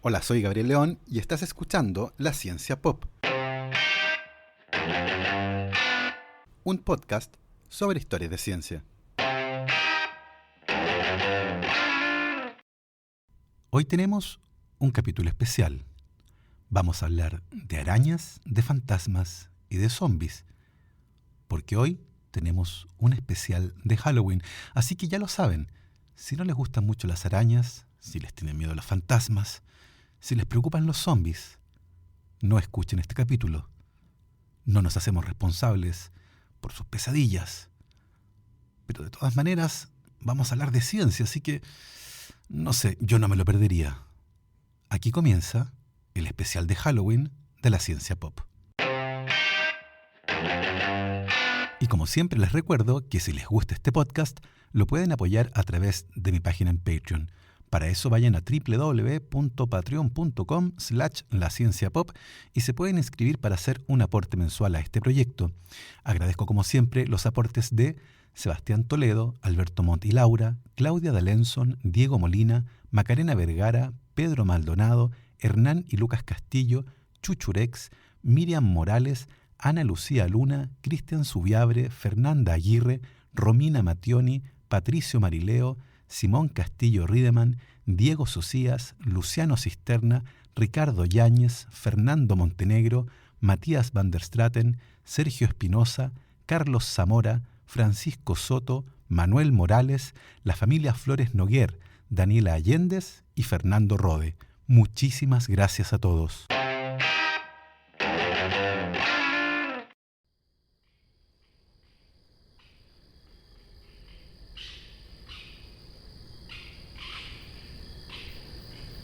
Hola, soy Gabriel León y estás escuchando La Ciencia Pop, un podcast sobre historias de ciencia. Hoy tenemos un capítulo especial. Vamos a hablar de arañas, de fantasmas y de zombies, porque hoy tenemos un especial de Halloween, así que ya lo saben, si no les gustan mucho las arañas, si les tienen miedo a los fantasmas, si les preocupan los zombies, no escuchen este capítulo. No nos hacemos responsables por sus pesadillas. Pero de todas maneras, vamos a hablar de ciencia, así que, no sé, yo no me lo perdería. Aquí comienza el especial de Halloween de la Ciencia Pop. Y como siempre les recuerdo que si les gusta este podcast, lo pueden apoyar a través de mi página en Patreon. Para eso vayan a www.patreon.com/lacienciapop y se pueden inscribir para hacer un aporte mensual a este proyecto. Agradezco como siempre los aportes de Sebastián Toledo, Alberto Montt y Laura, Claudia D'Alenson, Diego Molina, Macarena Vergara, Pedro Maldonado, Hernán y Lucas Castillo, Chuchurex, Miriam Morales, Ana Lucía Luna, Cristian Subiabre, Fernanda Aguirre, Romina Mattioni, Patricio Marileo, Simón Castillo Riedemann, Diego Socias, Luciano Cisterna, Ricardo Yáñez, Fernando Montenegro, Matías van der Straten, Sergio Espinosa, Carlos Zamora, Francisco Soto, Manuel Morales, la familia Flores Noguer, Daniela Allendez y Fernando Rode. Muchísimas gracias a todos.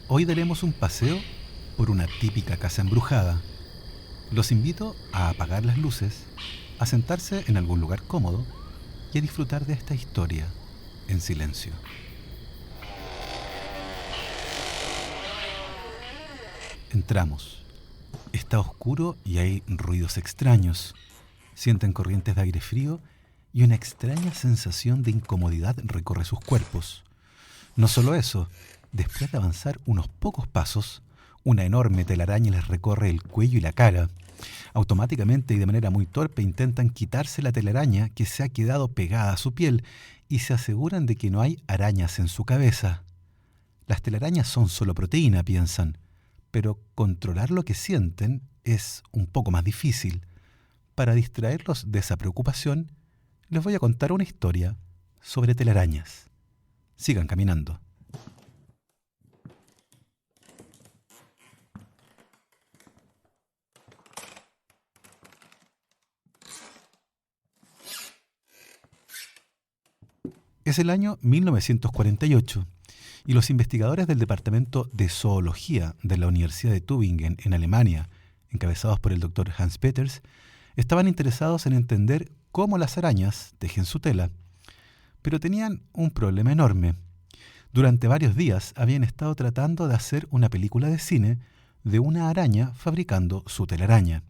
Hoy daremos un paseo por una típica casa embrujada. Los invito a apagar las luces, a sentarse en algún lugar cómodo y a disfrutar de esta historia en silencio. Entramos. Está oscuro y hay ruidos extraños. Sienten corrientes de aire frío y una extraña sensación de incomodidad recorre sus cuerpos. No solo eso, después de avanzar unos pocos pasos, una enorme telaraña les recorre el cuello y la cara. Automáticamente y de manera muy torpe intentan quitarse la telaraña que se ha quedado pegada a su piel y se aseguran de que no hay arañas en su cabeza. Las telarañas son solo proteína, piensan, pero controlar lo que sienten es un poco más difícil. Para distraerlos de esa preocupación, les voy a contar una historia sobre telarañas. Sigan caminando. Es el año 1948 y los investigadores del Departamento de Zoología de la Universidad de Tübingen en Alemania, encabezados por el Dr. Hans Peters, estaban interesados en entender cómo las arañas tejen su tela. Pero tenían un problema enorme. Durante varios días habían estado tratando de hacer una película de cine de una araña fabricando su telaraña.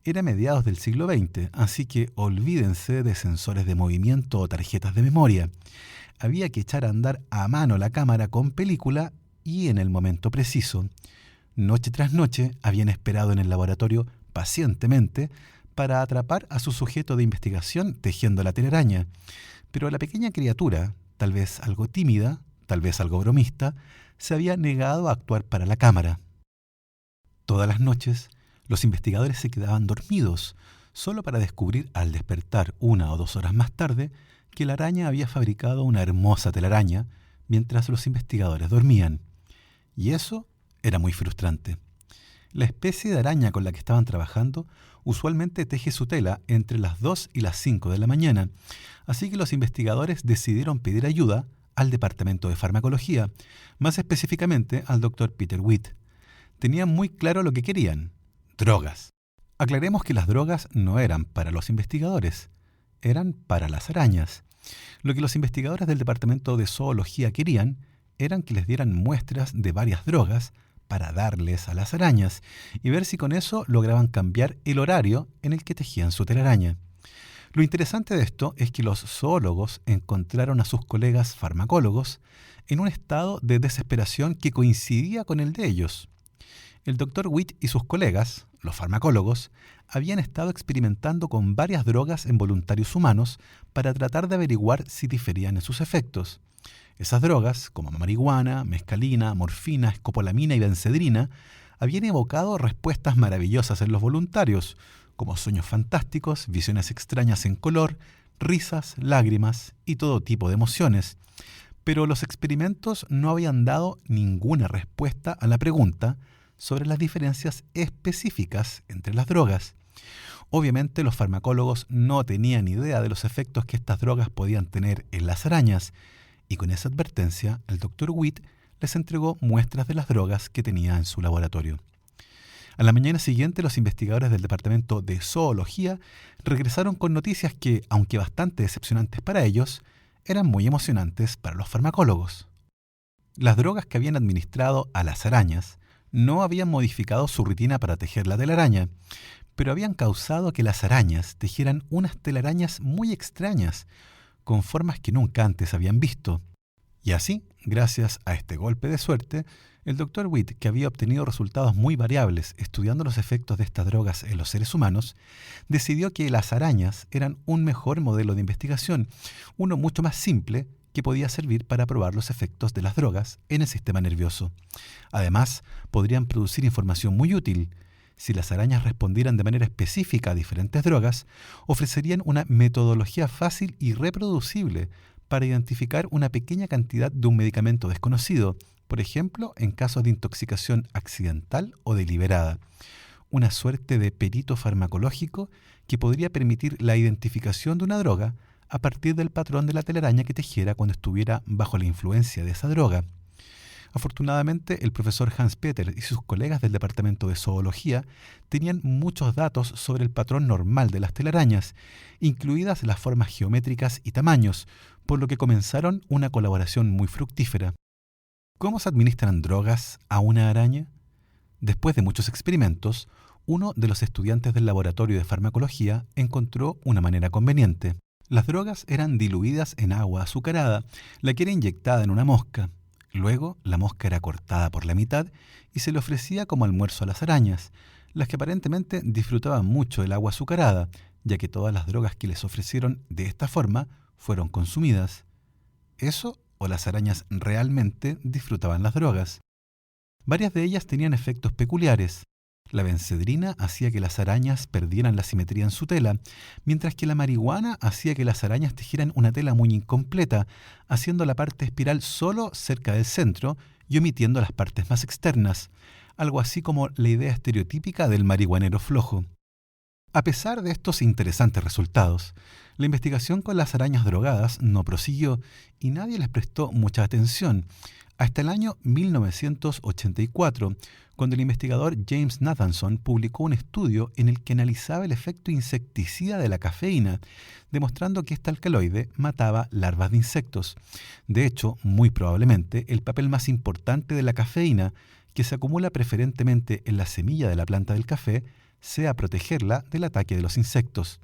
Era mediados del siglo XX, así que olvídense de sensores de movimiento o tarjetas de memoria. Había que echar a andar a mano la cámara con película y en el momento preciso. Noche tras noche habían esperado en el laboratorio pacientemente para atrapar a su sujeto de investigación tejiendo la telaraña. Pero la pequeña criatura, tal vez algo tímida, tal vez algo bromista, se había negado a actuar para la cámara. Todas las noches, los investigadores se quedaban dormidos, solo para descubrir al despertar 1 o 2 horas más tarde que la araña había fabricado una hermosa telaraña mientras los investigadores dormían. Y eso era muy frustrante. La especie de araña con la que estaban trabajando usualmente teje su tela entre las 2 y las 5 de la mañana, así que los investigadores decidieron pedir ayuda al Departamento de Farmacología, más específicamente al Dr. Peter Witt. Tenían muy claro lo que querían: drogas. Aclaremos que las drogas no eran para los investigadores, eran para las arañas. Lo que los investigadores del Departamento de Zoología querían eran que les dieran muestras de varias drogas para darles a las arañas y ver si con eso lograban cambiar el horario en el que tejían su telaraña. Lo interesante de esto es que los zoólogos encontraron a sus colegas farmacólogos en un estado de desesperación que coincidía con el de ellos. El doctor Witt y sus colegas, los farmacólogos, habían estado experimentando con varias drogas en voluntarios humanos para tratar de averiguar si diferían en sus efectos. Esas drogas, como marihuana, mescalina, morfina, escopolamina y benzedrina, habían evocado respuestas maravillosas en los voluntarios, como sueños fantásticos, visiones extrañas en color, risas, lágrimas y todo tipo de emociones. Pero los experimentos no habían dado ninguna respuesta a la pregunta sobre las diferencias específicas entre las drogas. Obviamente los farmacólogos no tenían idea de los efectos que estas drogas podían tener en las arañas, y con esa advertencia el Dr. Witt les entregó muestras de las drogas que tenía en su laboratorio. A la mañana siguiente, los investigadores del Departamento de Zoología regresaron con noticias que, aunque bastante decepcionantes para ellos, eran muy emocionantes para los farmacólogos. Las drogas que habían administrado a las arañas no habían modificado su rutina para tejer la telaraña, pero habían causado que las arañas tejieran unas telarañas muy extrañas, con formas que nunca antes habían visto. Y así, gracias a este golpe de suerte, el Dr. Witt, que había obtenido resultados muy variables estudiando los efectos de estas drogas en los seres humanos, decidió que las arañas eran un mejor modelo de investigación, uno mucho más simple que podía servir para probar los efectos de las drogas en el sistema nervioso. Además, podrían producir información muy útil. Si las arañas respondieran de manera específica a diferentes drogas, ofrecerían una metodología fácil y reproducible para identificar una pequeña cantidad de un medicamento desconocido, por ejemplo, en casos de intoxicación accidental o deliberada. Una suerte de perito farmacológico que podría permitir la identificación de una droga a partir del patrón de la telaraña que tejiera cuando estuviera bajo la influencia de esa droga. Afortunadamente, el profesor Hans Peter y sus colegas del Departamento de Zoología tenían muchos datos sobre el patrón normal de las telarañas, incluidas las formas geométricas y tamaños, por lo que comenzaron una colaboración muy fructífera. ¿Cómo se administran drogas a una araña? Después de muchos experimentos, uno de los estudiantes del laboratorio de farmacología encontró una manera conveniente. Las drogas eran diluidas en agua azucarada, la que era inyectada en una mosca. Luego, la mosca era cortada por la mitad y se le ofrecía como almuerzo a las arañas, las que aparentemente disfrutaban mucho del agua azucarada, ya que todas las drogas que les ofrecieron de esta forma fueron consumidas. ¿Eso o las arañas realmente disfrutaban las drogas? Varias de ellas tenían efectos peculiares. La benzedrina hacía que las arañas perdieran la simetría en su tela, mientras que la marihuana hacía que las arañas tejieran una tela muy incompleta, haciendo la parte espiral solo cerca del centro y omitiendo las partes más externas, algo así como la idea estereotípica del marihuanero flojo. A pesar de estos interesantes resultados, la investigación con las arañas drogadas no prosiguió y nadie les prestó mucha atención, hasta el año 1984, cuando el investigador James Nathanson publicó un estudio en el que analizaba el efecto insecticida de la cafeína, demostrando que este alcaloide mataba larvas de insectos. De hecho, muy probablemente, el papel más importante de la cafeína, que se acumula preferentemente en la semilla de la planta del café, sea protegerla del ataque de los insectos.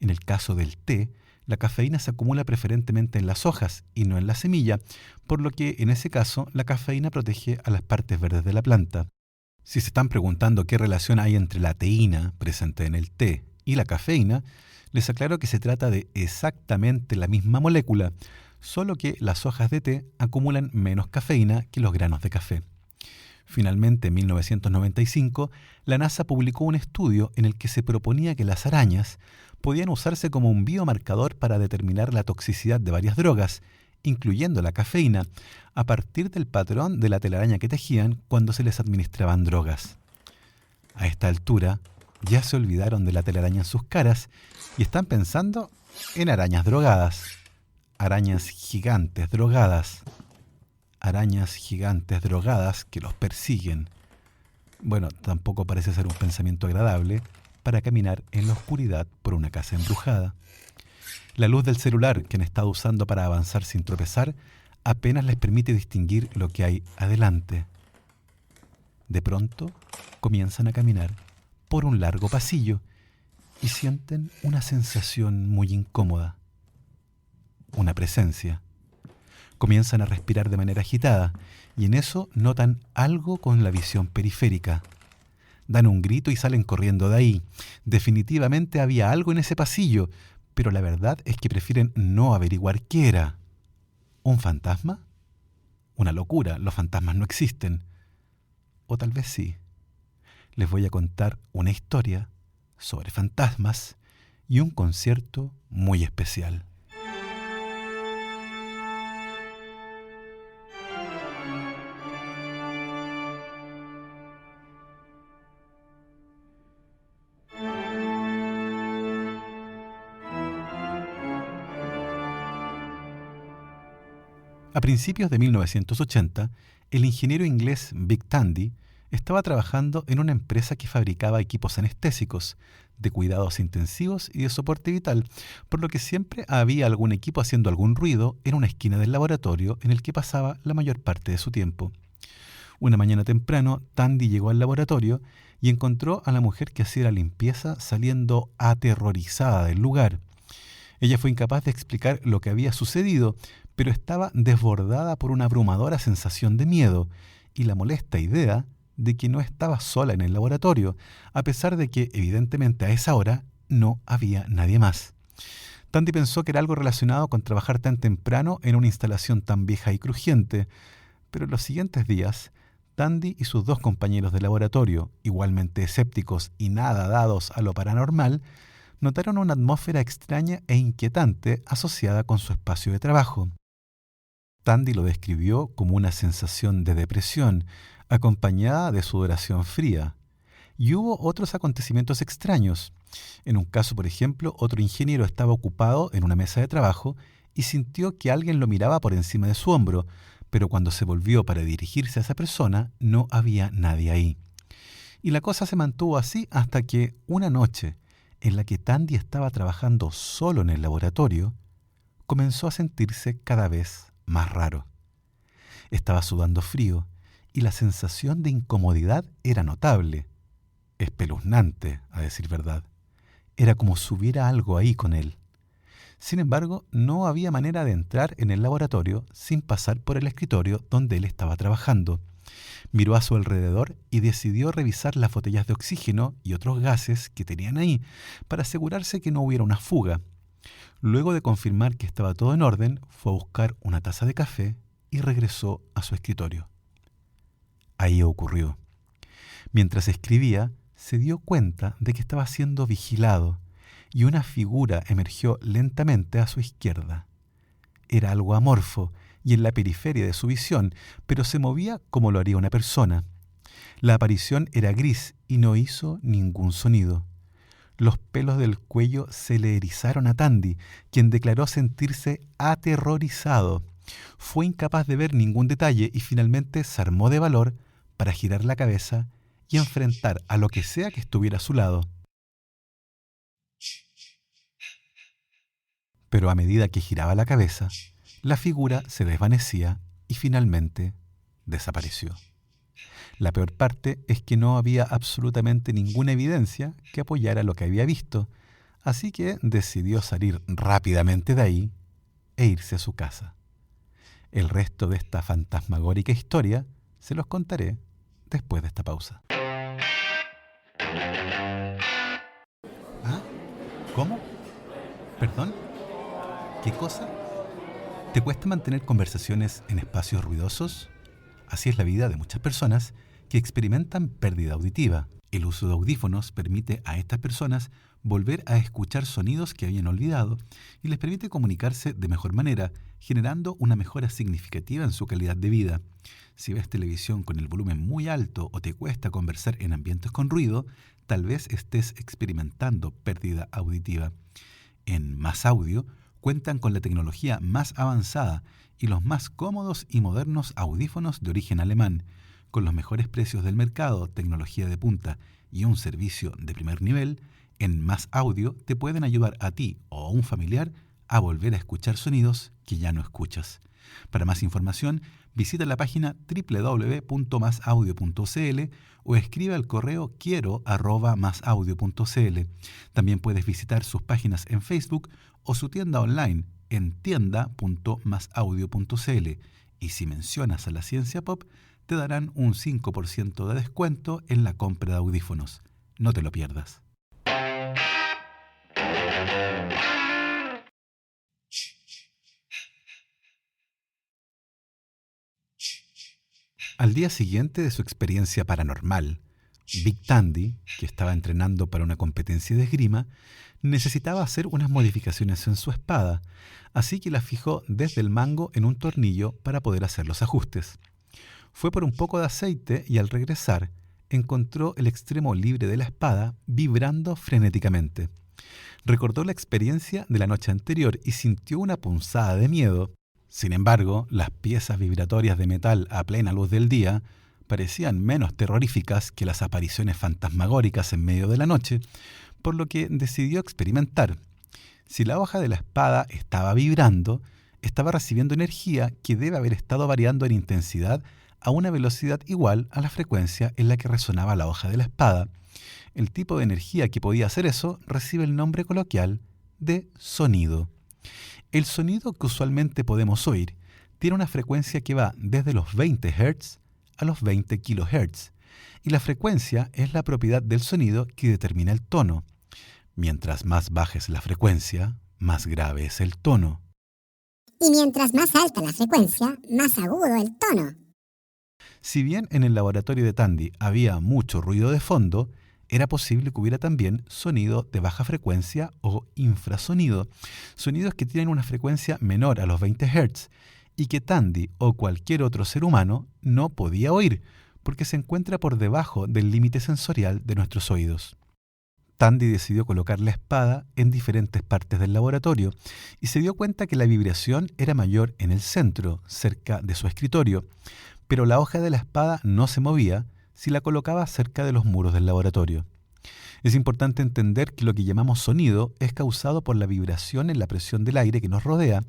En el caso del té, la cafeína se acumula preferentemente en las hojas y no en la semilla, por lo que en ese caso la cafeína protege a las partes verdes de la planta. Si se están preguntando qué relación hay entre la teína presente en el té y la cafeína, les aclaro que se trata de exactamente la misma molécula, solo que las hojas de té acumulan menos cafeína que los granos de café. Finalmente, en 1995, la NASA publicó un estudio en el que se proponía que las arañas podían usarse como un biomarcador para determinar la toxicidad de varias drogas, incluyendo la cafeína, a partir del patrón de la telaraña que tejían cuando se les administraban drogas. A esta altura, ya se olvidaron de la telaraña en sus caras y están pensando en arañas drogadas. Arañas gigantes drogadas. Arañas gigantes drogadas que los persiguen. Bueno, tampoco parece ser un pensamiento agradable para caminar en la oscuridad por una casa embrujada. La luz del celular que han estado usando para avanzar sin tropezar apenas les permite distinguir lo que hay adelante. De pronto, comienzan a caminar por un largo pasillo y sienten una sensación muy incómoda, una presencia. Comienzan a respirar de manera agitada y en eso notan algo con la visión periférica. Dan un grito y salen corriendo de ahí. Definitivamente había algo en ese pasillo, pero la verdad es que prefieren no averiguar qué era. ¿Un fantasma? Una locura, los fantasmas no existen. O tal vez sí. Les voy a contar una historia sobre fantasmas y un concierto muy especial. A principios de 1980, el ingeniero inglés Vic Tandy estaba trabajando en una empresa que fabricaba equipos anestésicos, de cuidados intensivos y de soporte vital, por lo que siempre había algún equipo haciendo algún ruido en una esquina del laboratorio en el que pasaba la mayor parte de su tiempo. Una mañana temprano, Tandy llegó al laboratorio y encontró a la mujer que hacía la limpieza saliendo aterrorizada del lugar. Ella fue incapaz de explicar lo que había sucedido, pero estaba desbordada por una abrumadora sensación de miedo y la molesta idea de que no estaba sola en el laboratorio, a pesar de que, evidentemente, a esa hora no había nadie más. Tandy pensó que era algo relacionado con trabajar tan temprano en una instalación tan vieja y crujiente, pero en los siguientes días, Tandy y sus dos compañeros de laboratorio, igualmente escépticos y nada dados a lo paranormal, notaron una atmósfera extraña e inquietante asociada con su espacio de trabajo. Tandy lo describió como una sensación de depresión, acompañada de sudoración fría. Y hubo otros acontecimientos extraños. En un caso, por ejemplo, otro ingeniero estaba ocupado en una mesa de trabajo y sintió que alguien lo miraba por encima de su hombro, pero cuando se volvió para dirigirse a esa persona, no había nadie ahí. Y la cosa se mantuvo así hasta que, una noche, en la que Tandy estaba trabajando solo en el laboratorio, comenzó a sentirse cada vez más raro. Estaba sudando frío y la sensación de incomodidad era notable, espeluznante, a decir verdad. Era como si hubiera algo ahí con él. Sin embargo, no había manera de entrar en el laboratorio sin pasar por el escritorio donde él estaba trabajando. Miró a su alrededor y decidió revisar las botellas de oxígeno y otros gases que tenían ahí para asegurarse que no hubiera una fuga. Luego de confirmar que estaba todo en orden, fue a buscar una taza de café y regresó a su escritorio. Ahí ocurrió. Mientras escribía, se dio cuenta de que estaba siendo vigilado y una figura emergió lentamente a su izquierda. Era algo amorfo y en la periferia de su visión, pero se movía como lo haría una persona. La aparición era gris y no hizo ningún sonido. Los pelos del cuello se le erizaron a Tandy, quien declaró sentirse aterrorizado. Fue incapaz de ver ningún detalle y finalmente se armó de valor para girar la cabeza y enfrentar a lo que sea que estuviera a su lado. Pero a medida que giraba la cabeza, la figura se desvanecía y finalmente desapareció. La peor parte es que no había absolutamente ninguna evidencia que apoyara lo que había visto, así que decidió salir rápidamente de ahí e irse a su casa. El resto de esta fantasmagórica historia se los contaré después de esta pausa. ¿Ah? ¿Cómo? ¿Perdón? ¿Qué cosa? ¿Te cuesta mantener conversaciones en espacios ruidosos? Así es la vida de muchas personas que experimentan pérdida auditiva. El uso de audífonos permite a estas personas volver a escuchar sonidos que habían olvidado y les permite comunicarse de mejor manera, generando una mejora significativa en su calidad de vida. Si ves televisión con el volumen muy alto o te cuesta conversar en ambientes con ruido, tal vez estés experimentando pérdida auditiva. En Más Audio cuentan con la tecnología más avanzada y los más cómodos y modernos audífonos de origen alemán, con los mejores precios del mercado, tecnología de punta y un servicio de primer nivel. En Más Audio te pueden ayudar a ti o a un familiar a volver a escuchar sonidos que ya no escuchas. Para más información, visita la página www.masaudio.cl o escribe al correo quiero@masaudio.cl. También puedes visitar sus páginas en Facebook o su tienda online en tienda.masaudio.cl. Y si mencionas a la Ciencia Pop, te darán un 5% de descuento en la compra de audífonos. No te lo pierdas. Al día siguiente de su experiencia paranormal, Big Tandy, que estaba entrenando para una competencia de esgrima, necesitaba hacer unas modificaciones en su espada, así que la fijó desde el mango en un tornillo para poder hacer los ajustes. Fue por un poco de aceite y al regresar, encontró el extremo libre de la espada vibrando frenéticamente. Recordó la experiencia de la noche anterior y sintió una punzada de miedo. Sin embargo, las piezas vibratorias de metal a plena luz del día parecían menos terroríficas que las apariciones fantasmagóricas en medio de la noche, por lo que decidió experimentar. Si la hoja de la espada estaba vibrando, estaba recibiendo energía que debe haber estado variando en intensidad a una velocidad igual a la frecuencia en la que resonaba la hoja de la espada. El tipo de energía que podía hacer eso recibe el nombre coloquial de sonido. El sonido que usualmente podemos oír tiene una frecuencia que va desde los 20 Hz a los 20 kHz, y la frecuencia es la propiedad del sonido que determina el tono. Mientras más baja es la frecuencia, más grave es el tono. Y mientras más alta la frecuencia, más agudo el tono. Si bien en el laboratorio de Tandy había mucho ruido de fondo, era posible que hubiera también sonido de baja frecuencia o infrasonido, sonidos que tienen una frecuencia menor a los 20 Hz y que Tandy o cualquier otro ser humano no podía oír, porque se encuentra por debajo del límite sensorial de nuestros oídos. Tandy decidió colocar la espada en diferentes partes del laboratorio y se dio cuenta que la vibración era mayor en el centro, cerca de su escritorio, pero la hoja de la espada no se movía si la colocaba cerca de los muros del laboratorio. Es importante entender que lo que llamamos sonido es causado por la vibración en la presión del aire que nos rodea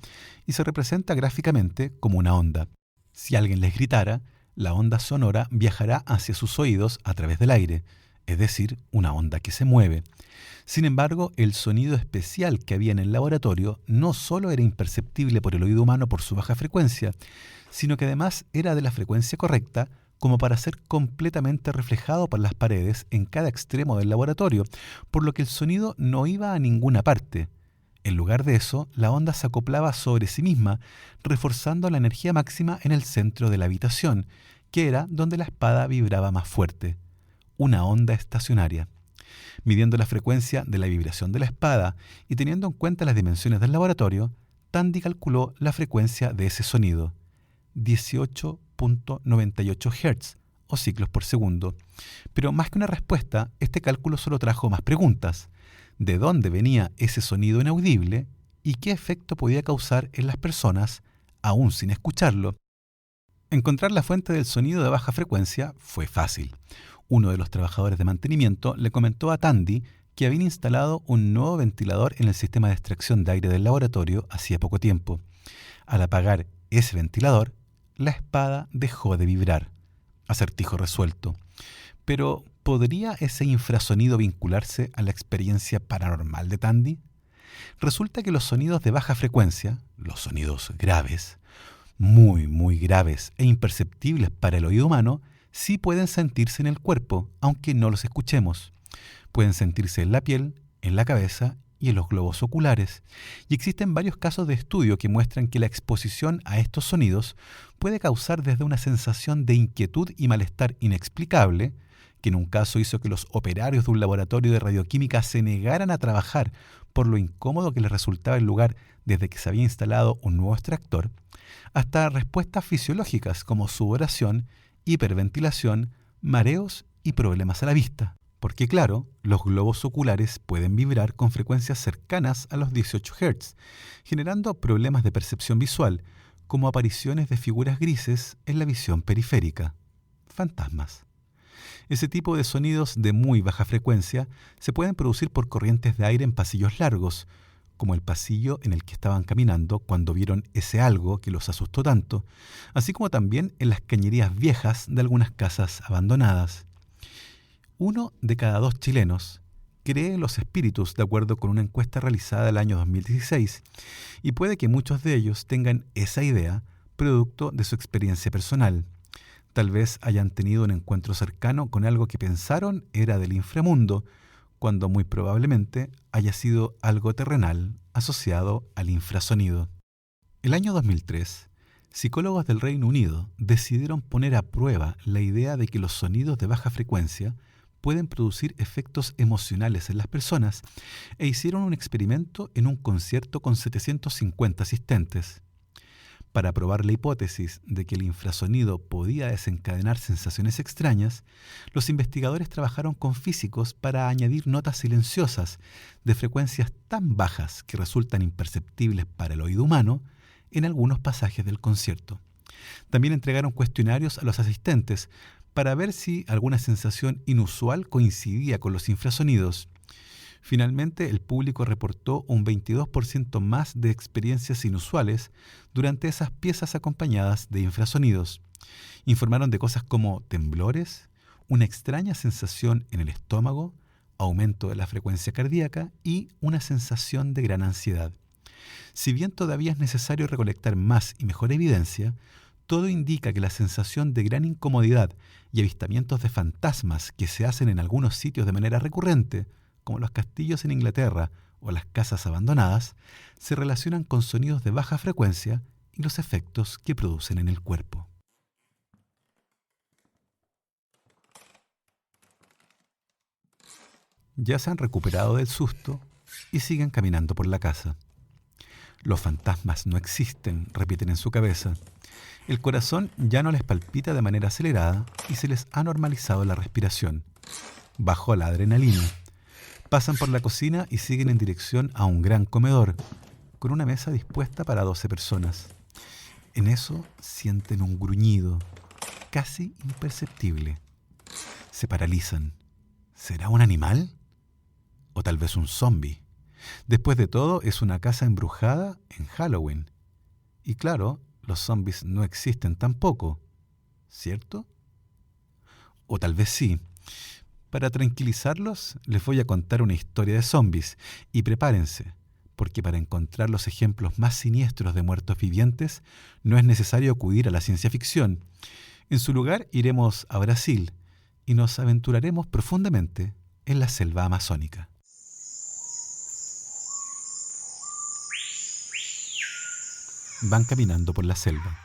y se representa gráficamente como una onda. Si alguien les gritara, la onda sonora viajará hacia sus oídos a través del aire, es decir, una onda que se mueve. Sin embargo, el sonido especial que había en el laboratorio no solo era imperceptible por el oído humano por su baja frecuencia, sino que además era de la frecuencia correcta como para ser completamente reflejado por las paredes en cada extremo del laboratorio, por lo que el sonido no iba a ninguna parte. En lugar de eso, la onda se acoplaba sobre sí misma, reforzando la energía máxima en el centro de la habitación, que era donde la espada vibraba más fuerte. Una onda estacionaria. Midiendo la frecuencia de la vibración de la espada y teniendo en cuenta las dimensiones del laboratorio, Tandy calculó la frecuencia de ese sonido, 18.98 Hz o ciclos por segundo. Pero más que una respuesta, este cálculo solo trajo más preguntas. ¿De dónde venía ese sonido inaudible y qué efecto podía causar en las personas aún sin escucharlo? Encontrar la fuente del sonido de baja frecuencia fue fácil. Uno de los trabajadores de mantenimiento le comentó a Tandy que habían instalado un nuevo ventilador en el sistema de extracción de aire del laboratorio hacía poco tiempo. Al apagar ese ventilador, la espada dejó de vibrar. Acertijo resuelto. Pero, ¿podría ese infrasonido vincularse a la experiencia paranormal de Tandy? Resulta que los sonidos de baja frecuencia, los sonidos graves, muy graves e imperceptibles para el oído humano, sí pueden sentirse en el cuerpo, aunque no los escuchemos. Pueden sentirse en la piel, en la cabeza y en los globos oculares. Y existen varios casos de estudio que muestran que la exposición a estos sonidos puede causar desde una sensación de inquietud y malestar inexplicable, que en un caso hizo que los operarios de un laboratorio de radioquímica se negaran a trabajar por lo incómodo que les resultaba el lugar desde que se había instalado un nuevo extractor, hasta respuestas fisiológicas como sudoración, hiperventilación, mareos y problemas a la vista. Porque claro, los globos oculares pueden vibrar con frecuencias cercanas a los 18 Hz, generando problemas de percepción visual, como apariciones de figuras grises en la visión periférica. Fantasmas. Ese tipo de sonidos de muy baja frecuencia se pueden producir por corrientes de aire en pasillos largos, como el pasillo en el que estaban caminando cuando vieron ese algo que los asustó tanto, así como también en las cañerías viejas de algunas casas abandonadas. 1 de cada 2 chilenos cree en los espíritus, de acuerdo con una encuesta realizada el año 2016, y puede que muchos de ellos tengan esa idea producto de su experiencia personal. Tal vez hayan tenido un encuentro cercano con algo que pensaron era del inframundo, cuando muy probablemente haya sido algo terrenal asociado al infrasonido. El año 2003, psicólogos del Reino Unido decidieron poner a prueba la idea de que los sonidos de baja frecuencia pueden producir efectos emocionales en las personas e hicieron un experimento en un concierto con 750 asistentes. Para probar la hipótesis de que el infrasonido podía desencadenar sensaciones extrañas, los investigadores trabajaron con físicos para añadir notas silenciosas de frecuencias tan bajas que resultan imperceptibles para el oído humano en algunos pasajes del concierto. También entregaron cuestionarios a los asistentes para ver si alguna sensación inusual coincidía con los infrasonidos. Finalmente, el público reportó un 22% más de experiencias inusuales durante esas piezas acompañadas de infrasonidos. Informaron de cosas como temblores, una extraña sensación en el estómago, aumento de la frecuencia cardíaca y una sensación de gran ansiedad. Si bien todavía es necesario recolectar más y mejor evidencia, todo indica que la sensación de gran incomodidad y avistamientos de fantasmas que se hacen en algunos sitios de manera recurrente, como los castillos en Inglaterra o las casas abandonadas, se relacionan con sonidos de baja frecuencia y los efectos que producen en el cuerpo. Ya se han recuperado del susto y siguen caminando por la casa. Los fantasmas no existen, repiten en su cabeza. El corazón ya no les palpita de manera acelerada y se les ha normalizado la respiración. Bajó la adrenalina. Pasan por la cocina y siguen en dirección a un gran comedor, con una mesa dispuesta para 12 personas. En eso sienten un gruñido, casi imperceptible. Se paralizan. ¿Será un animal? ¿O tal vez un zombi? Después de todo, es una casa embrujada en Halloween. Y claro, los zombies no existen tampoco, ¿cierto? O tal vez sí. Para tranquilizarlos, les voy a contar una historia de zombies y prepárense, porque para encontrar los ejemplos más siniestros de muertos vivientes no es necesario acudir a la ciencia ficción. En su lugar iremos a Brasil y nos aventuraremos profundamente en la selva amazónica. Van caminando por la selva.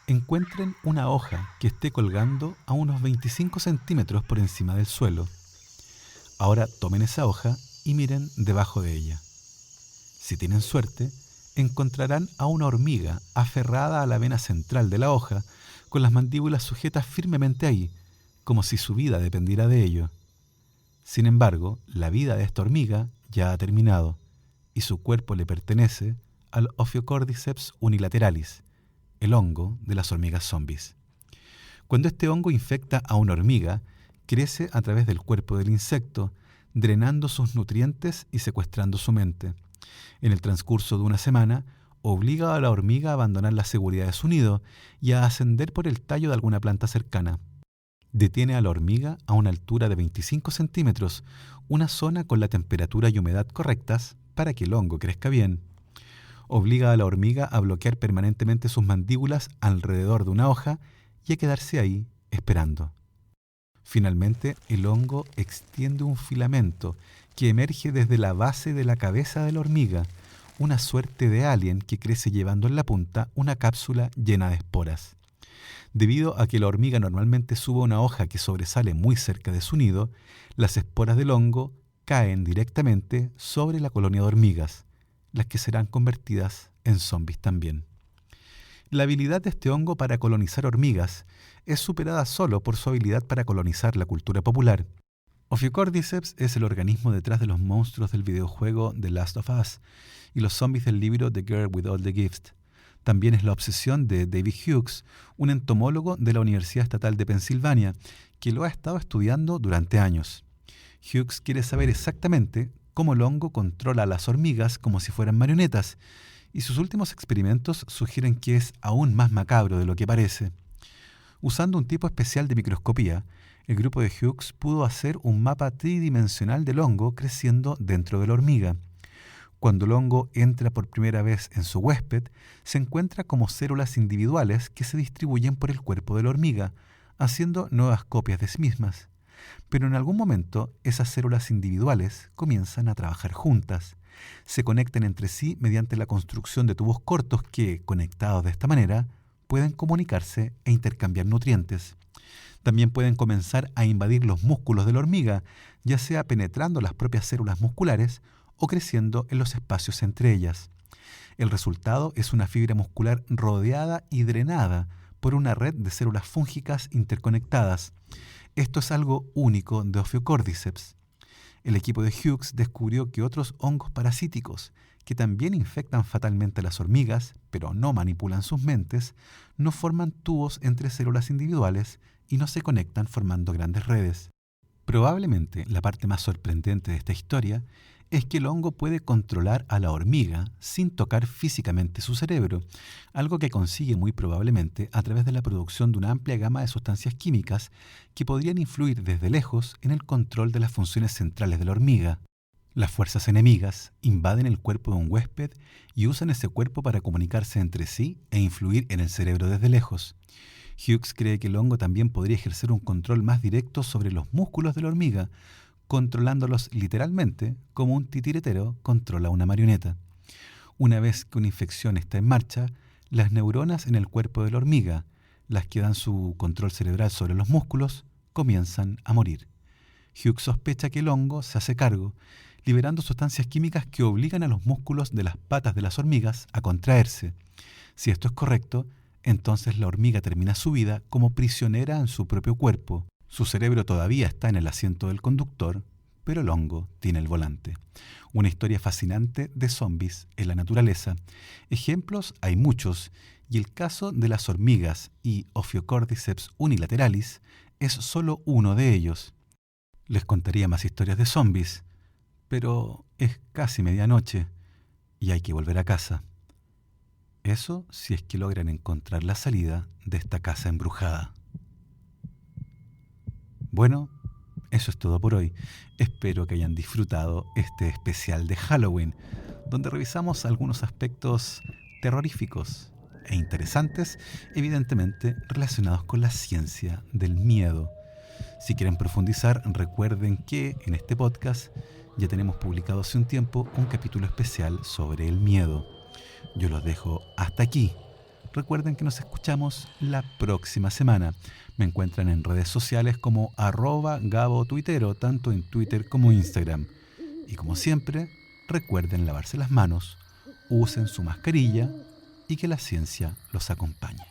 Encuentren una hoja que esté colgando a unos 25 centímetros por encima del suelo. Ahora tomen esa hoja y miren debajo de ella. Si tienen suerte, encontrarán a una hormiga aferrada a la vena central de la hoja, con las mandíbulas sujetas firmemente ahí, como si su vida dependiera de ello. Sin embargo, la vida de esta hormiga ya ha terminado, y su cuerpo le pertenece al Ophiocordyceps unilateralis, el hongo de las hormigas zombies. Cuando este hongo infecta a una hormiga, crece a través del cuerpo del insecto, drenando sus nutrientes y secuestrando su mente. En el transcurso de una semana, obliga a la hormiga a abandonar la seguridad de su nido y a ascender por el tallo de alguna planta cercana. Detiene a la hormiga a una altura de 25 centímetros, una zona con la temperatura y humedad correctas para que el hongo crezca bien. Obliga a la hormiga a bloquear permanentemente sus mandíbulas alrededor de una hoja y a quedarse ahí esperando. Finalmente, el hongo extiende un filamento que emerge desde la base de la cabeza de la hormiga, una suerte de alien que crece llevando en la punta una cápsula llena de esporas. Debido a que la hormiga normalmente sube una hoja que sobresale muy cerca de su nido, las esporas del hongo caen directamente sobre la colonia de hormigas, las que serán convertidas en zombies también. La habilidad de este hongo para colonizar hormigas es superada solo por su habilidad para colonizar la cultura popular. Ophiocordyceps es el organismo detrás de los monstruos del videojuego The Last of Us y los zombies del libro The Girl with All the Gifts. También es la obsesión de David Hughes, un entomólogo de la Universidad Estatal de Pensilvania, que lo ha estado estudiando durante años. Hughes quiere saber exactamente cómo el hongo controla a las hormigas como si fueran marionetas, y sus últimos experimentos sugieren que es aún más macabro de lo que parece. Usando un tipo especial de microscopía, el grupo de Hughes pudo hacer un mapa tridimensional del hongo creciendo dentro de la hormiga. Cuando el hongo entra por primera vez en su huésped, se encuentra como células individuales que se distribuyen por el cuerpo de la hormiga, haciendo nuevas copias de sí mismas. Pero en algún momento, esas células individuales comienzan a trabajar juntas. Se conectan entre sí mediante la construcción de tubos cortos que, conectados de esta manera, pueden comunicarse e intercambiar nutrientes. También pueden comenzar a invadir los músculos de la hormiga, ya sea penetrando las propias células musculares o creciendo en los espacios entre ellas. El resultado es una fibra muscular rodeada y drenada por una red de células fúngicas interconectadas. Esto es algo único de Ophiocordyceps. El equipo de Hughes descubrió que otros hongos parasíticos, que también infectan fatalmente a las hormigas, pero no manipulan sus mentes, no forman tubos entre células individuales y no se conectan formando grandes redes. Probablemente la parte más sorprendente de esta historia es que el hongo puede controlar a la hormiga sin tocar físicamente su cerebro, algo que consigue muy probablemente a través de la producción de una amplia gama de sustancias químicas que podrían influir desde lejos en el control de las funciones centrales de la hormiga. Las fuerzas enemigas invaden el cuerpo de un huésped y usan ese cuerpo para comunicarse entre sí e influir en el cerebro desde lejos. Hughes cree que el hongo también podría ejercer un control más directo sobre los músculos de la hormiga, controlándolos literalmente como un titiritero controla una marioneta. Una vez que una infección está en marcha, las neuronas en el cuerpo de la hormiga, las que dan su control cerebral sobre los músculos, comienzan a morir. Hughes sospecha que el hongo se hace cargo, liberando sustancias químicas que obligan a los músculos de las patas de las hormigas a contraerse. Si esto es correcto, entonces la hormiga termina su vida como prisionera en su propio cuerpo. Su cerebro todavía está en el asiento del conductor, pero el hongo tiene el volante. Una historia fascinante de zombies en la naturaleza. Ejemplos hay muchos, y el caso de las hormigas y Ophiocordyceps unilateralis es solo uno de ellos. Les contaría más historias de zombies, pero es casi medianoche y hay que volver a casa. Eso si es que logran encontrar la salida de esta casa embrujada. Bueno, eso es todo por hoy. Espero que hayan disfrutado este especial de Halloween, donde revisamos algunos aspectos terroríficos e interesantes, evidentemente relacionados con la ciencia del miedo. Si quieren profundizar, recuerden que en este podcast ya tenemos publicado hace un tiempo un capítulo especial sobre el miedo. Yo los dejo hasta aquí. Recuerden que nos escuchamos la próxima semana. Me encuentran en redes sociales como @GaboTuitero, tanto en Twitter como Instagram. Y como siempre, recuerden lavarse las manos, usen su mascarilla y que la ciencia los acompañe.